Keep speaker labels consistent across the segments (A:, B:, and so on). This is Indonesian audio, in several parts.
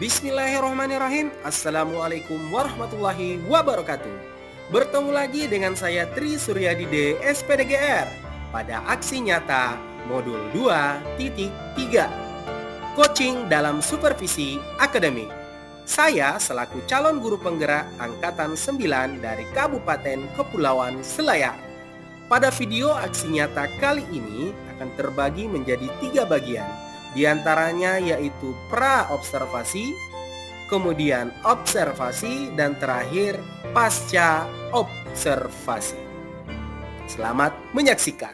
A: Bismillahirrahmanirrahim. Assalamualaikum warahmatullahi wabarakatuh. Bertemu lagi dengan saya Tri Suryadi D, SPDGR pada aksi nyata modul 2.3 Coaching dalam Supervisi Akademik. Saya selaku calon guru penggerak Angkatan 9 dari Kabupaten Kepulauan Selayar. Pada video aksi nyata kali ini akan terbagi menjadi 3 bagian. Di antaranya yaitu pra-observasi, kemudian observasi, dan terakhir pasca observasi. Selamat menyaksikan.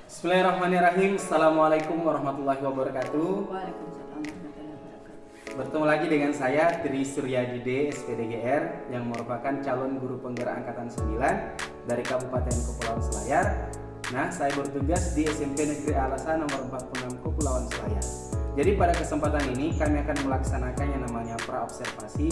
A: Bismillahirrahmanirrahim. Assalamualaikum warahmatullahi wabarakatuh.
B: Waalaikumsalam warahmatullahi wabarakatuh.
A: Bertemu lagi dengan saya Tri Suryadi D, SPDGR, yang merupakan calon guru penggerak Angkatan 9 dari Kabupaten Kepulauan Selayar. Nah, saya bertugas di SMP Negeri Alasan nomor 46 Kepulauan Selayar. Jadi pada kesempatan ini kami akan melaksanakan yang namanya pra-observasi.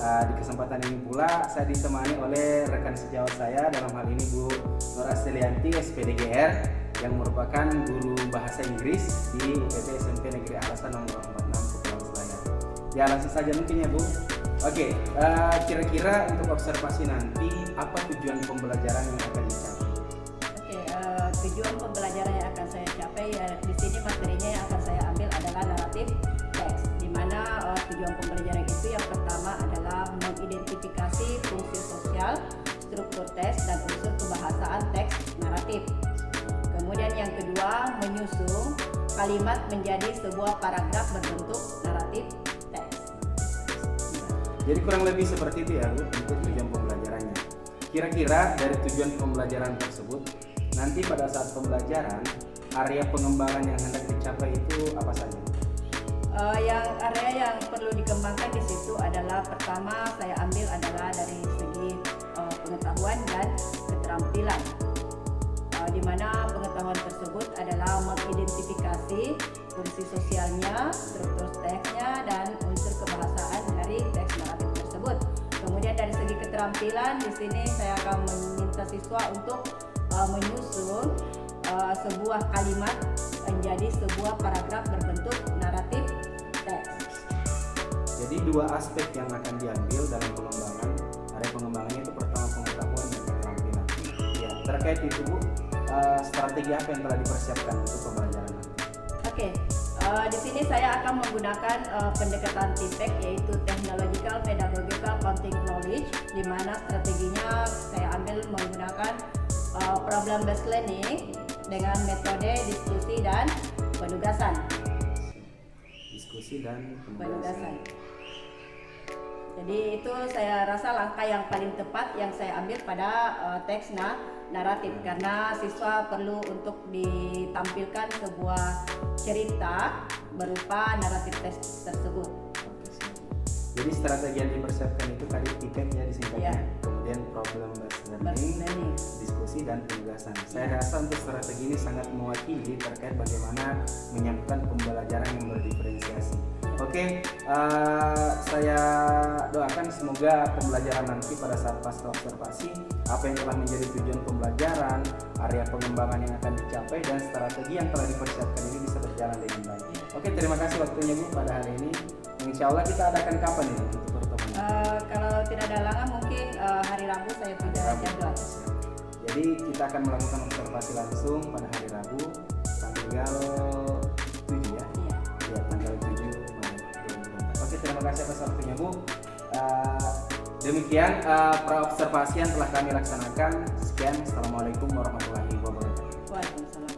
A: Di kesempatan ini pula saya ditemani oleh rekan sejawat saya, dalam hal ini Bu Nur Astelianti, SPDGR, yang merupakan guru bahasa Inggris di UPT SMP Negeri Alasan nomor 46 Kepulauan Selayar. Ya, langsung saja mungkin ya Bu. Oke, kira-kira untuk observasi nanti apa tujuan pembelajaran yang akan dicapai?
B: Tujuan pembelajaran yang akan saya capai ya, di sini materinya yang akan saya ambil adalah naratif teks, di mana tujuan pembelajaran itu yang pertama adalah mengidentifikasi fungsi sosial, struktur teks, dan unsur kebahasaan teks naratif. Kemudian yang kedua, menyusun kalimat menjadi sebuah paragraf berbentuk naratif teks.
A: Jadi kurang lebih seperti itu ya Bu untuk tujuan pembelajarannya. Kira-kira dari tujuan pembelajaran tersebut, nanti pada saat pembelajaran, area pengembangan yang hendak dicapai itu apa saja?
B: Yang area yang perlu dikembangkan di situ adalah pertama saya ambil adalah dari segi pengetahuan dan keterampilan, di mana pengetahuan tersebut adalah mengidentifikasi fungsi sosialnya, struktur teksnya, dan unsur kebahasaan dari teks naratif tersebut. Kemudian dari segi keterampilan, di sini saya akan meminta siswa untuk menyusun sebuah kalimat menjadi sebuah paragraf berbentuk naratif teks.
A: Jadi dua aspek yang akan diambil dalam pengembangan. Area pengembangannya itu pertama pengetahuan dan keterampilan. Ya, terkait itu Bu, strategi apa yang telah dipersiapkan untuk pembelajaran nanti?
B: Oke, di sini saya akan menggunakan pendekatan TPEC, yaitu Technological Pedagogical Content Knowledge, di mana strateginya saya ambil menggunakan problem based learning dengan metode diskusi dan penugasan.
A: Diskusi dan penugasan.
B: Jadi itu saya rasa langkah yang paling tepat yang saya ambil pada teks naratif, karena siswa perlu untuk ditampilkan sebuah cerita berupa naratif teks tersebut.
A: Jadi strategi yang dipersiapkan itu tadi TPEC ya disingkatnya.
B: Ya.
A: Kemudian problem based learning, diskusi dan penugasan. Saya rasa untuk strategi ini sangat mewakili terkait bagaimana menyiapkan pembelajaran yang berdiferensiasi. Oke, saya doakan semoga pembelajaran nanti pada saat pasca observasi, apa yang telah menjadi tujuan pembelajaran, area pengembangan yang akan dicapai, dan strategi yang telah dipersiapkan ini bisa berjalan dengan baik. Oke, terima kasih waktunya Bu pada hari ini. Insya Allah kita adakan kapan ini untuk pertemuan?
B: Kalau tidak ada halangan mungkin hari Rabu saya sudah jadwal.
A: Jadi kita akan melakukan observasi langsung pada hari Rabu tanggal 7 ya?
B: Iya.
A: Ya, tanggal 7 Maret 2024. Oke, terima kasih atas waktunya Bu. Demikian pra-observasi yang telah kami laksanakan. Sekian, Assalamualaikum warahmatullahi wabarakatuh.
B: Waalaikumsalam.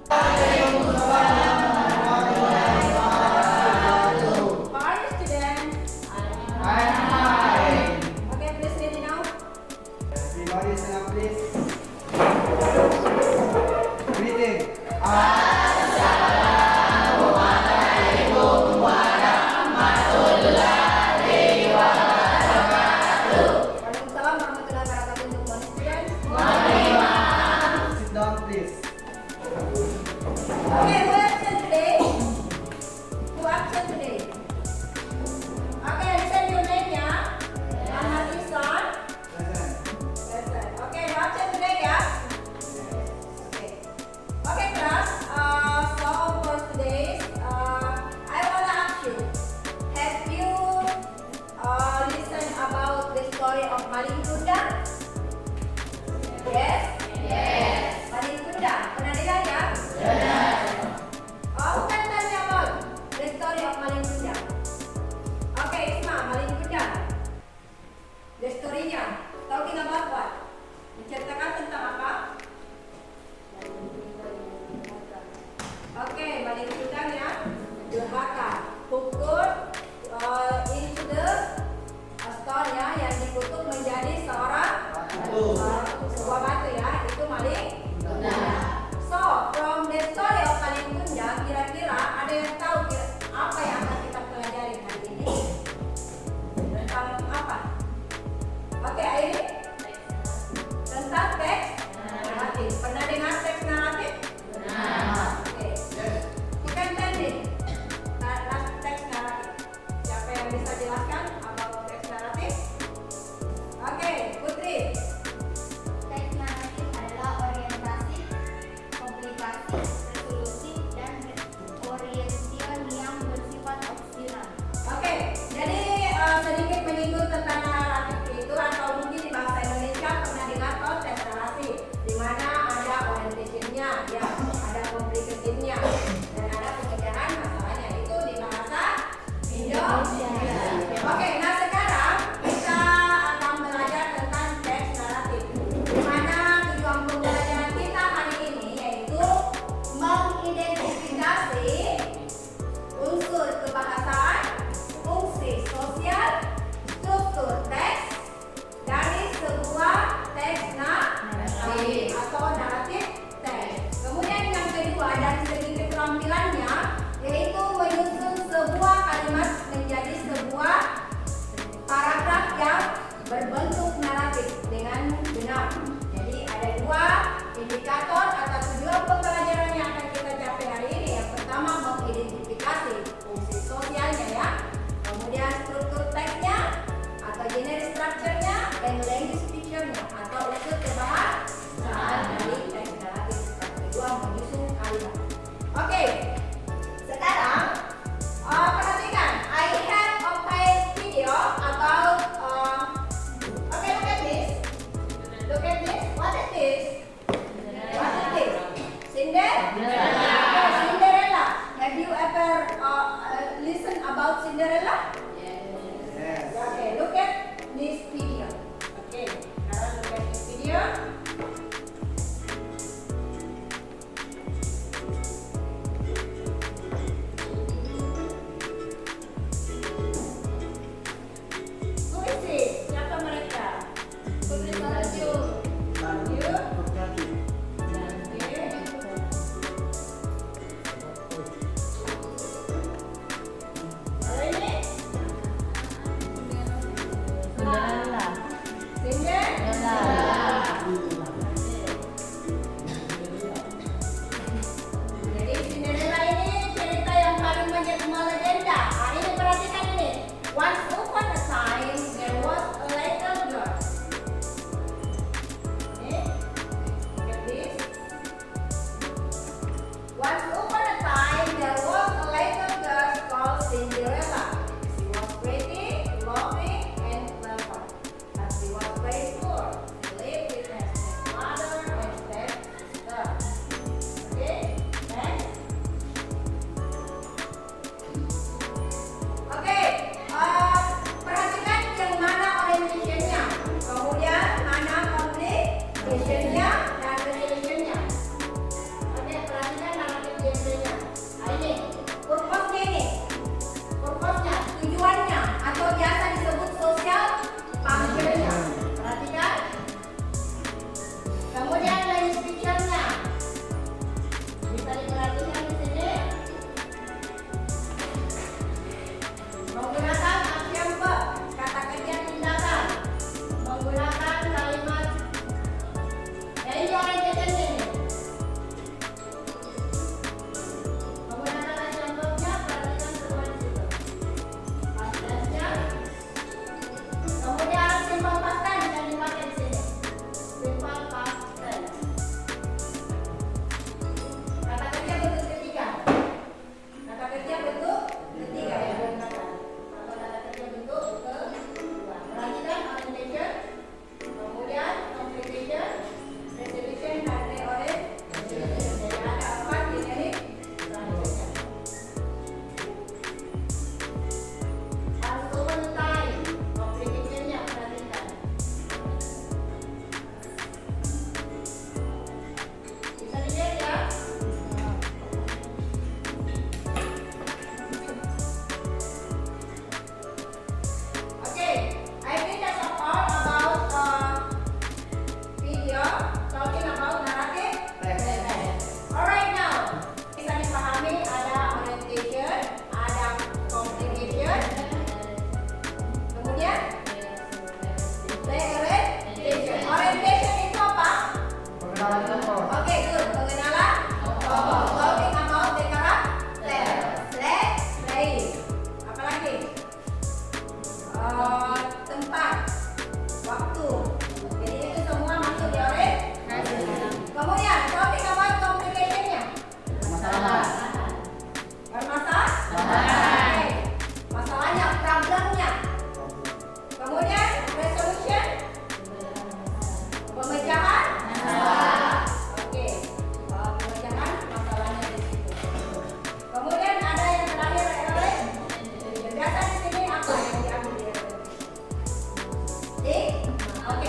C: Sit down, please.
B: Okay, sosial, struktur teks dari sebuah teks naratif atau naratif teks. Kemudian yang kedua dari segi keterampilannya yaitu menyusun sebuah kalimat menjadi sebuah paragraf yang berbentuk naratif dengan benar. Jadi ada dua indikator atau tujuan pembelajaran yang akan kita capai hari ini. Yang pertama mengidentifikasi fungsi sosialnya ya, kemudian struktur teksnya atau generic structure-nya, dan language feature-nya atau unsur kebahasaan dari teks naratif. Yang kedua menyusun kalimat. Oke, sekarang perhatikan, I have a played video about okay, look at this. Look at this. What is this? What is this? Cinderella. Cinderella. Have you ever listened about Cinderella?
A: Yes.
B: Okay, look at this video. Okay, sekarang look at this video. Who is it? Siapa mereka? Putri Salju. Salju. Okay. Kalau ini? Jadi Cinderella ini cerita yang paling melegenda. Nah, ini perhatikan ini. Once upon a time there was a little girl. Okay. Look at this. Once upon a time there was a little girl called Cinderella. She was pretty, lovely, and clever. But she was very poor. She lived with her stepmother and stepsister. Okay, next. Oke, perhatikan yang mana orientation-nya, kemudian mana communication-nya dan resolution-nya. Oke, perhatikan narrative genre-nya. Nah, ini purpose-nya ini. Purpose-nya, tujuannya atau biasa disebut social function-nya. Perhatikan. Kemudian language feature-nya. Bisa diperhatikan di sini. Menggunakan action verb, kata kerja tindakan. Menggunakan kalimat. Ya ini orientation ini. Menggunakan action verb-nya, perhatikan semua di situ. Past tense-nya. Kemudian simple past tense yang dipakai di sini. Simple past tense. Kata kerja bentuk ketiga. Kata kerja bentuk ketiga ya, benar. Atau kata kerja bentuk kedua. Perhatikan orientation, kemudian complication, resolution, dan reorientation. Jadi ada 4 generic structure-nya. Once upon a time, complication-nya perhatikan. Bisa dilihat ya. Okay, I think that's all about video talking about narrative. Alright now, bisa dipahami ada orientation, ada complication, kemudian reorientation. Orientation itu apa? Oke, good. Pengenalan tokoh. Talking about the character. Play. Apa lagi? Tempat, waktu. Jadi itu semua masuk di orientation. Kemudian talking about complication-nya. Permasalahan. Oke. Masalahnya, problemnya. Kemudian resolution. Pemecahan. Oke. Pemecahan masalahnya di situ. Kemudian ada yang terakhir biasa di sini apa yang diambil? Oke,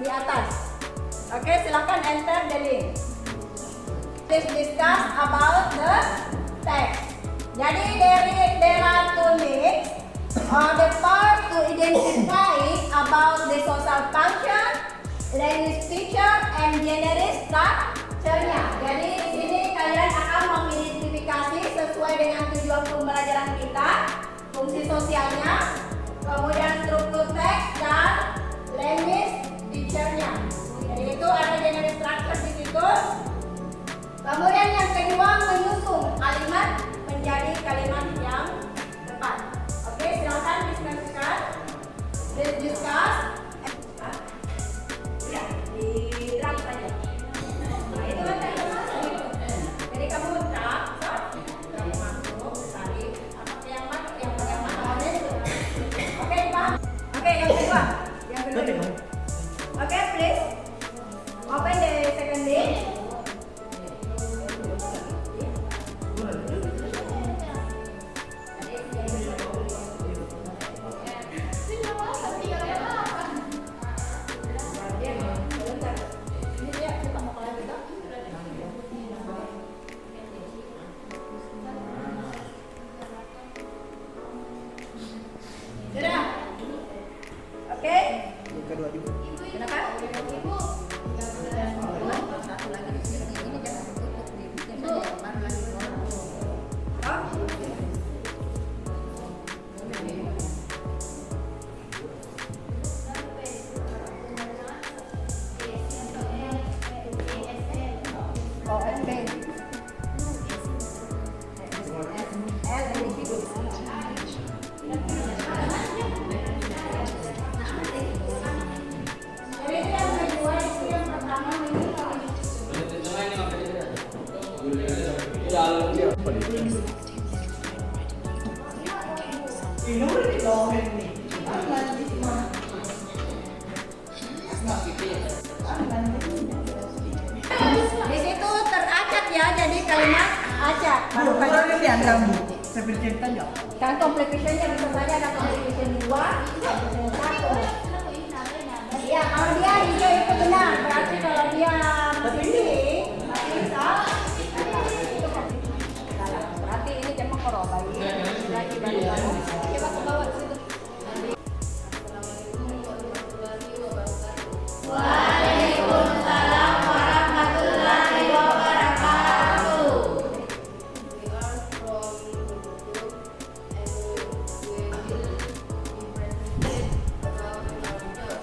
B: di atas. Oke, silakan enter the link. Please discuss about the text. Jadi there are two links. The part to identify about the social function, language feature, and general structure-nya. Jadi di sini kalian akan mengidentifikasi sesuai dengan tujuan pembelajaran kita, fungsi sosialnya, kemudian struktur teks dan language feature-nya. Jadi itu ada general structure di situ. Kemudian yang kedua, menyusun kalimat menjadi kalimat yang tepat. Oke, silakan diskusikan. Let's discuss. Ya, di draft saja. Nah, itu kan tadi masuk. Jadi kamu draft masuk, cari apa yang mana itu. Oke, dipaham? Oke, yang kedua. Oke, please. Open the second link. Sudah? Oke?
A: Kedua juga.
B: Silakan. Di situ teracak ya, jadi kalimat acak. Kan complication-nya bisa saja ada complication 2, complication 1. Iya, kalau dia hijau itu benar, berarti kalau dia masih pink, masih salah. Berarti ini cuma korobai. Lagi baru. Coba ke bawah situ. Waalaikumsalam warahmatullahi wabarakatuh.
C: We are from Lubuk and we will be presented about our job.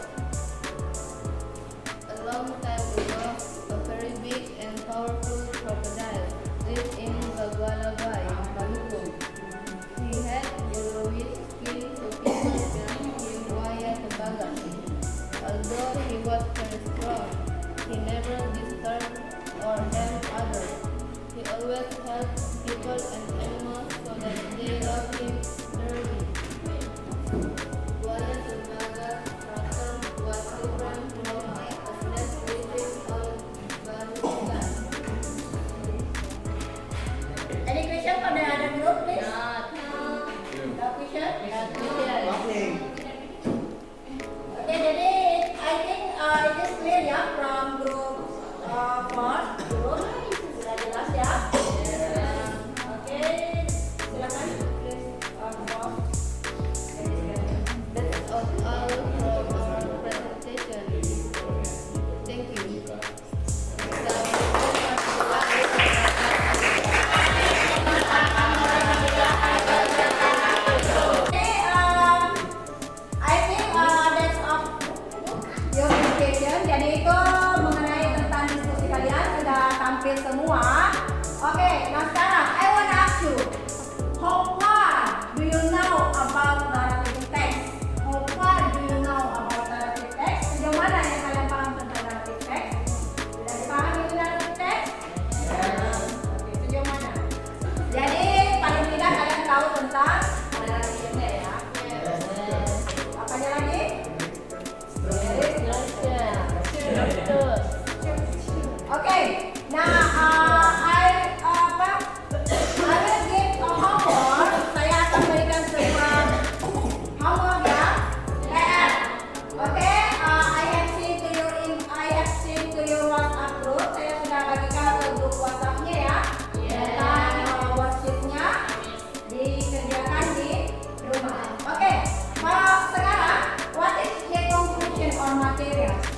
C: A long time ago, a very big and powerful crocodile lived in Bagwalabai, Maluku. He had yellowish skin so people named him Waya Tembaga. Although he was very strong, he never disturbed or harmed others. He always helped people and animals so that they loved him dearly. Waya Tembaga's character was different from a snake living on Barukan.
B: Any question for the other group, please? No question? Oke, jadi I think it is clear ya from group 4 group sudah jelas ya. Oke, silakan.
C: That's all from our presentation. Thank you.
B: I think that's of your presentation. Jadi itu mengenai tentang diskusi kalian sudah tampil semua. Oke, nah sekarang I wanna ask you, how far do you know about narrative text? How far do you know about narrative text? Sejauh mana yang kalian paham tentang narrative text? Sudah dipahami itu narrative text? Oke, sejauh mana? Jadi paling tidak kalian tahu tentang narrative ya. Apanya lagi? Oke, nah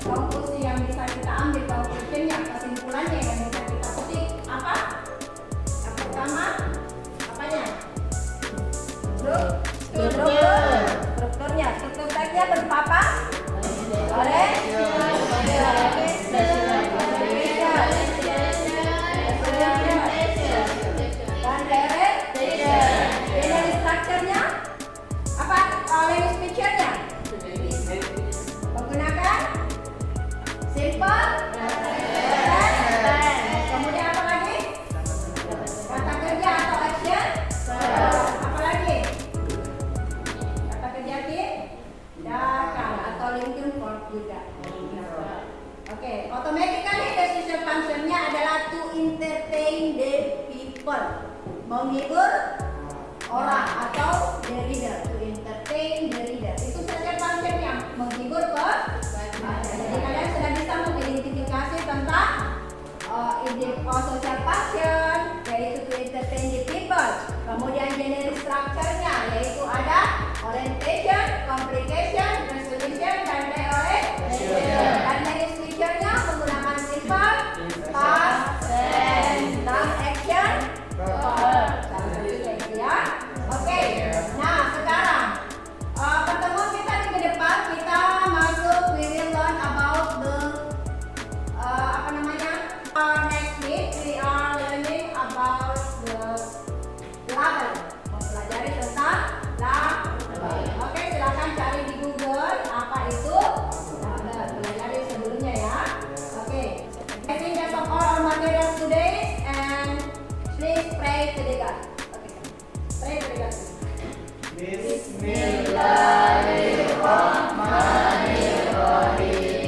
B: Konklusi yang bisa kita ambil, conclusionnya, kesimpulannya yang bisa kita petik apa? Yang pertama, apanya? Strukturnya. Struktur teksnya berupa apa? Oleh dan direct. General structure-nya apa? Language feature-nya menggunakan simple, kemudian apa lagi? Kata kerja atau action, apa lagi? Kata kerja tindakan atau linking verb juga. Oke, automatically decision function-nya adalah to entertain the people, menghibur orang atau the reader, to entertain the reader. Itu saja function yang menghibur jadi kalian sudah bisa mengidentifikasi tentang social function, yaitu to entertain the people. Kemudian generic structure-nya yaitu ada orientation, complication, resolution, dan reorientation. Dan generic feature-nya menggunakan simple, past, and non-action. Ya. Oke. Nah, sekarang pertemuan kita di depan kita masuk, we will learn about the next week we are learning about the label, mempelajari tentang label. Oke, silakan cari di Google apa itu label, pelajari sebelumnya ya. Oke. I think that's all our materials today, and please pray to the God. Okay. Pray to the God.
D: Bismillahirrahmanirrahim.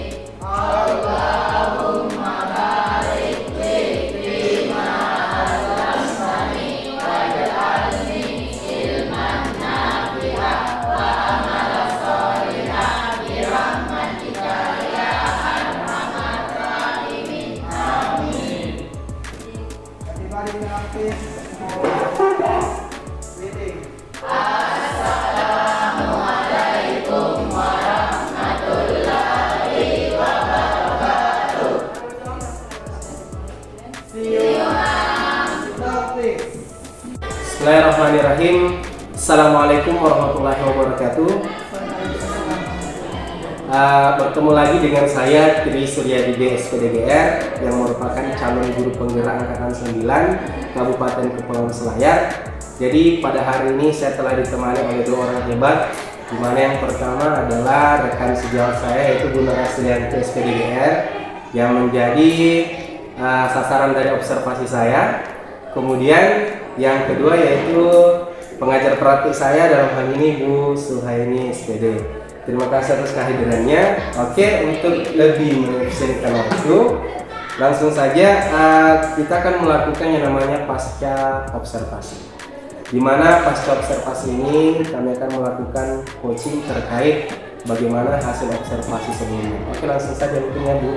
D: Allahumma barik li fima razaqtani waj'alni ilman nafi'an wa amalan sholihan bi rahmatika ya arhamar rahimin. Amin.
A: Everybody practice. Reading.
D: Assalamualaikum warahmatullahi wabarakatuh. See you now.
A: Practice. Bismillahirrahmanirrahim. Assalamualaikum warahmatullahi wabarakatuh. Bertemu lagi dengan saya Tri Suryadi D SPDGR yang merupakan calon guru penggerak angkatan 9 Kabupaten Kepulauan Selayar. Jadi pada hari ini saya telah ditemani oleh dua orang hebat, di mana yang pertama adalah rekan sejawat saya yaitu Bu Nur Aslianti SPDGR yang menjadi sasaran dari observasi saya. Kemudian yang kedua yaitu pengajar praktik saya dalam hal ini Bu Suhaini SPD. Terima kasih atas kehadirannya. Oke, untuk lebih mengefisienkan waktu, langsung saja kita akan melakukan yang namanya pasca observasi. Di mana pasca observasi ini kami akan melakukan coaching terkait bagaimana hasil observasi sebelumnya. Oke, langsung saja mungkin Bu.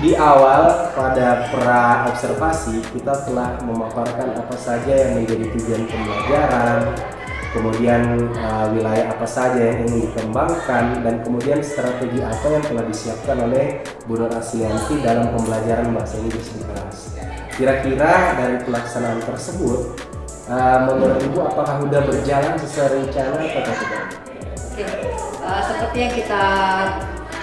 A: Di awal pada pra observasi kita telah memaparkan apa saja yang menjadi tujuan pembelajaran, kemudian wilayah apa saja yang ingin dikembangkan, dan kemudian strategi apa yang telah disiapkan oleh Bu Nur Aslianti dalam pembelajaran bahasa Inggris di kelas. Kira-kira dari pelaksanaan tersebut, menurut Ibu apakah sudah berjalan sesuai rencana atau tidak?
B: Oke, seperti yang kita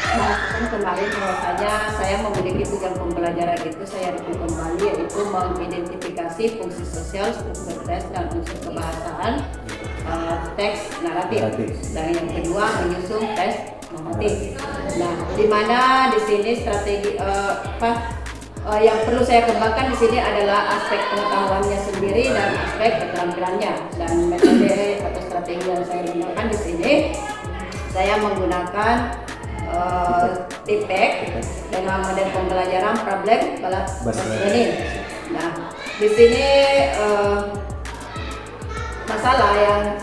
B: bahaskan kemarin, bahwasanya saya memiliki tujuan pembelajaran itu saya review kembali, yaitu mengidentifikasi fungsi sosial, struktur teks, dan unsur kebahasaan, teks naratif. Dan yang kedua menyusun teks normatif. Nah, di mana di sini strategi yang perlu saya kembangkan di sini adalah aspek pengetahuannya sendiri dan aspek keterampilannya. Dan metode atau strategi yang saya gunakan di sini, saya menggunakan TPEC dengan model pembelajaran problem learning. Nah, di sini masalah yang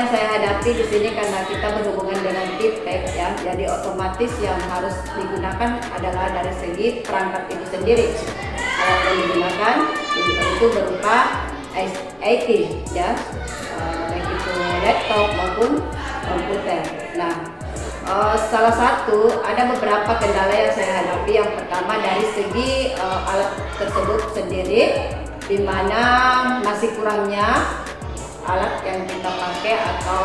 B: saya hadapi di sini karena kita berhubungan dengan TPEC ya, jadi otomatis yang harus digunakan adalah dari segi perangkat itu sendiri. Alat yang digunakan itu berupa IT ya, baik itu laptop maupun komputer. Nah, salah satu ada beberapa kendala yang saya hadapi. Yang pertama dari segi alat tersebut sendiri, di mana masih kurangnya alat yang kita pakai atau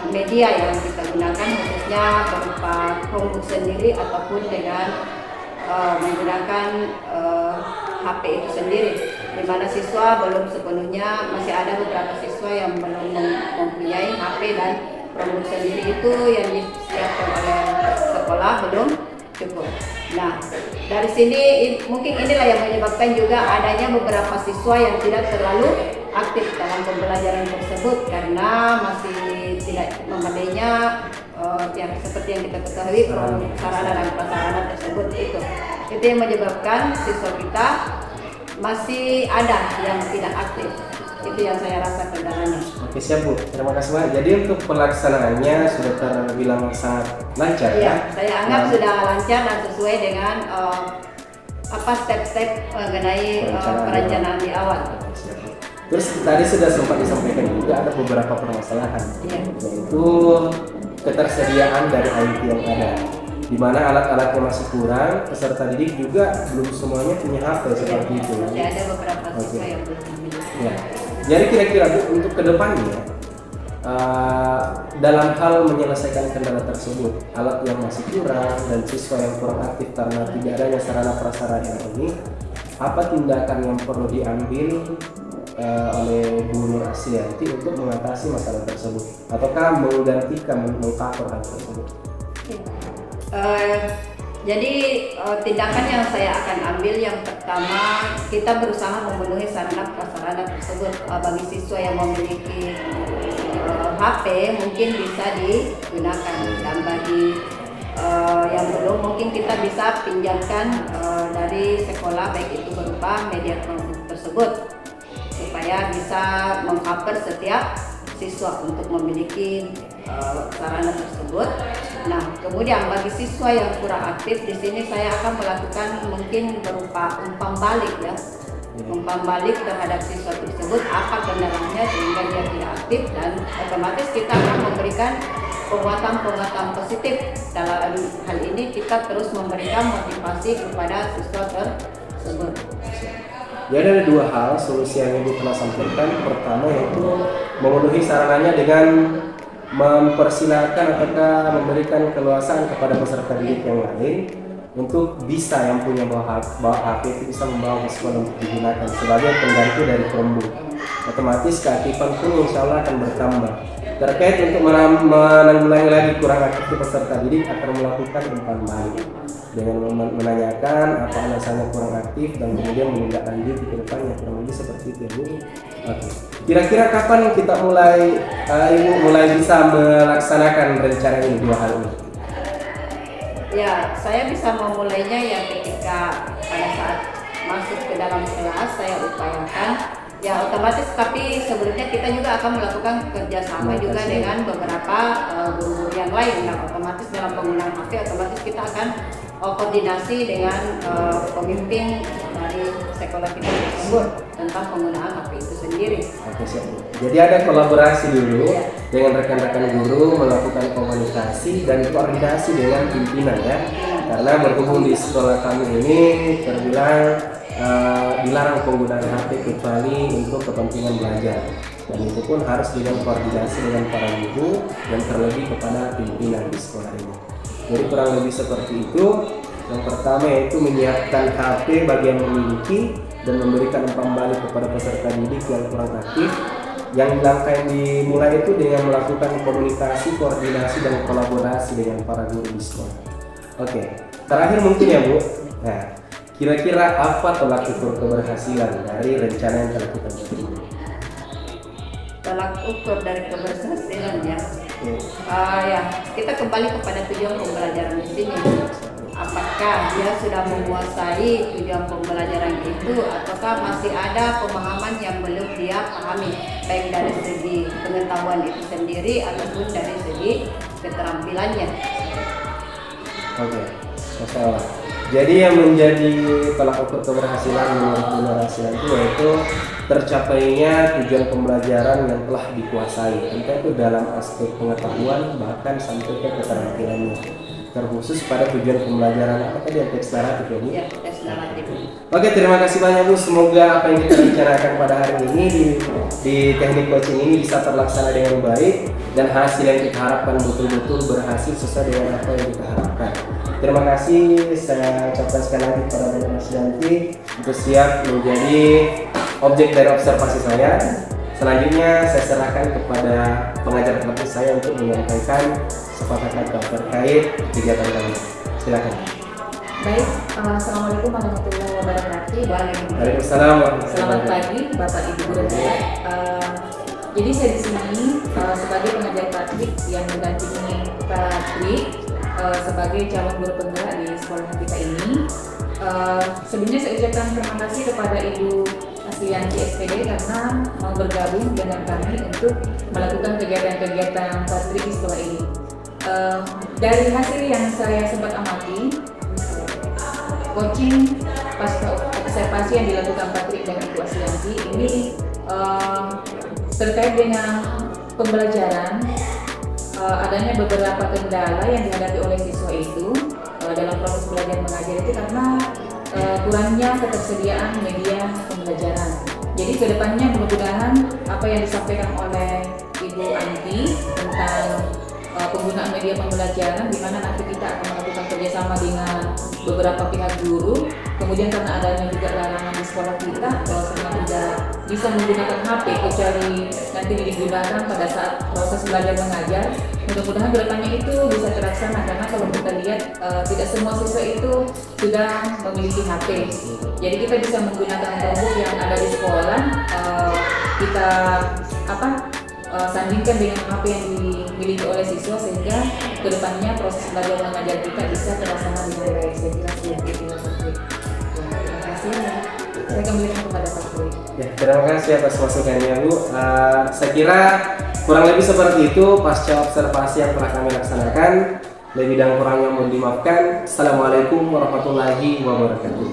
B: media yang kita gunakan, khususnya berupa Chromebook sendiri ataupun dengan menggunakan HP itu sendiri, di mana siswa belum sepenuhnya, masih ada beberapa siswa yang belum mempunyai HP dan Chromebook sendiri itu yang disiapkan oleh sekolah belum cukup. Nah, dari sini mungkin inilah yang menyebabkan juga adanya beberapa siswa yang tidak terlalu aktif dalam pembelajaran tersebut karena masih tidak memadainya yang seperti yang kita ketahui sarana dan prasarana tersebut itu yang menyebabkan siswa kita masih ada yang tidak aktif. Itu yang saya rasa kendalanya.
E: Oke, siap Bu, terima kasih Mbak. Jadi untuk pelaksanaannya sudah terbilang sangat lancar
B: Ya,
E: ya?
B: saya anggap sudah lancar dan sesuai dengan step-step mengenai perencanaan di awal.
E: Oke, siap, Bu. Terus tadi sudah sempat disampaikan juga ada beberapa permasalahan,
B: Iya.
E: yaitu ketersediaan dari IT yang ada, di mana alat-alatnya masih kurang, peserta didik juga belum semuanya punya HP seperti itu.
B: Masih ada beberapa siswa
E: Oke.
B: yang belum memiliki.
E: Ya. Jadi kira-kira Bu, untuk kedepannya dalam hal menyelesaikan kendala tersebut, alat yang masih kurang dan siswa yang kurang aktif karena tidak adanya sarana prasarana ini, apa tindakan yang perlu diambil oleh Bu Nur Asrianti untuk mengatasi masalah tersebut, ataukah menggantikan mengcover hal tersebut?
B: Jadi tindakan yang saya akan ambil yang pertama, kita berusaha memenuhi sarana prasarana tersebut. Bagi siswa yang memiliki HP mungkin bisa digunakan, dan bagi yang belum mungkin kita bisa pinjamkan dari sekolah, baik itu berupa media Chromebook tersebut, supaya bisa mengcover setiap siswa untuk memiliki sarana tersebut. Nah, kemudian bagi siswa yang kurang aktif, di sini saya akan melakukan mungkin berupa umpan balik ya, umpan balik terhadap siswa tersebut apa kendalanya sehingga dia tidak aktif, dan otomatis kita akan memberikan penguatan positif. Dalam hal ini kita terus memberikan motivasi kepada siswa tersebut.
E: Jadi ada dua hal solusi yang Ibu telah sampaikan. Pertama yaitu memenuhi sarananya dengan mempersilahkan ataukah memberikan keleluasaan kepada peserta didik yang lain untuk bisa yang punya bawa HP itu bisa membawa ke sekolah untuk digunakan sebagai pengganti dari Chromebook. Otomatis keaktifan pun insya Allah akan bertambah. Terkait untuk menanggulangi lagi kurang aktif peserta didik, akan melakukan umpan balik dengan menanyakan apa alasannya kurang aktif dan kemudian menindaklanjuti ke depannya, kurang lebih seperti itu ya Bu. Oke. Kira-kira kapan kita Ibu mulai bisa melaksanakan rencana ini, dua hal ini?
B: Ya, saya bisa memulainya ya ketika pada saat masuk ke dalam kelas saya upayakan. Ya otomatis, tapi sebelumnya kita juga akan melakukan kerjasama juga dengan beberapa guru-guru yang lain. Nah, otomatis dalam penggunaan HP, otomatis kita akan koordinasi dengan pemimpin dari sekolah kita tersebut tentang penggunaan HP itu sendiri.
E: Oke, siap. Jadi ada kolaborasi dulu dengan rekan-rekan guru, melakukan komunikasi dan koordinasi dengan pimpinan ya. Karena berhubung di sekolah kami ini terbilang dilarang penggunaan HP kecuali untuk kepentingan belajar, dan itu pun harus dengan koordinasi dengan para guru dan terlebih kepada pimpinan di sekolah ini. Jadi kurang lebih seperti itu. Yang pertama yaitu menyiapkan HP bagi yang memiliki dan memberikan umpan balik kepada peserta didik yang kurang aktif. Yang langkah yang dimulai itu dengan melakukan komunikasi, koordinasi dan kolaborasi dengan para guru di sekolah. Oke, terakhir mungkin ya Bu. Nah, kira-kira apa tolak ukur keberhasilan dari rencana yang telah kita buat ini?
B: Tolak ukur dari keberhasilan ya. Ya, kita kembali kepada tujuan pembelajaran di sini. Apakah dia sudah menguasai tujuan pembelajaran itu, ataukah masih ada pemahaman yang belum dia pahami, baik dari segi pengetahuan itu sendiri ataupun dari segi keterampilannya.
E: Oke, masalah. Jadi yang menjadi tolak ukur keberhasilan menurut Bu Nur Asrianti yaitu tercapainya tujuan pembelajaran yang telah dikuasai, entah itu dalam aspek pengetahuan bahkan sampai ke keterampilannya, terkhusus pada tujuan pembelajaran apa tadi yang teks naratif ya Bu?
B: Ya, tes naratif.
E: Oke, terima kasih banyak Bu. Semoga apa yang kita bicarakan pada hari ini di teknik coaching ini bisa terlaksana dengan baik dan hasil yang kita harapkan betul-betul berhasil sesuai dengan apa yang kita harapkan. Terima kasih, saya ucapkan sekali lagi kepada Mas Yanti untuk siap menjadi objek dari observasi saya. Selanjutnya saya serahkan kepada pengajar pelatih saya untuk menyampaikan sepatah kata terkait kegiatan kami. Silakan.
F: Baik, Assalamualaikum warahmatullahi wabarakatuh.
E: Waalaikumsalam.
F: Selamat pagi Bapak Ibu Guru dan Guru. Jadi saya di sini sebagai pengajar praktik yang mendampingi Patrik sebagai calon guru penggerak di sekolah kita ini. Sebelumnya saya ucapkan terima kasih kepada Ibu Aslianti SPD karena mau bergabung dengan kami untuk melakukan kegiatan-kegiatan Patrik di sekolah ini. Dari hasil yang saya sempat amati, coaching pasca observasi yang dilakukan Patrik dengan Ibu Aslianti ini terkait dengan pembelajaran, adanya beberapa kendala yang dihadapi oleh siswa itu dalam proses belajar mengajar itu karena kurangnya ketersediaan media pembelajaran. Jadi kedepannya mudah-mudahan apa yang disampaikan oleh Ibu Anti tentang penggunaan media pembelajaran, di mana nanti kita akan melakukan kerjasama dengan beberapa pihak guru. Kemudian karena adanya juga larangan di sekolah kita bahwasanya tidak bisa menggunakan HP kecuali nanti digunakan pada saat proses belajar mengajar. Mudah-mudahan kedepannya itu bisa terlaksana karena kalau kita lihat tidak semua siswa itu sudah memiliki HP. Jadi kita bisa menggunakan Chromebook yang ada di sekolah, kita sandingkan dengan HP yang dimiliki oleh siswa sehingga kedepannya proses belajar mengajar kita bisa terlaksana dengan baik. Saya kira seperti itu. Terima kasih. Saya kembalikan kepada Pak Boy.
E: Ya, terima kasih atas masukannya Bu. Saya kira kurang lebih seperti itu pasca observasi yang telah kami laksanakan. Lebih dan kurangnya mohon dimaafkan. Assalamualaikum warahmatullahi wabarakatuh.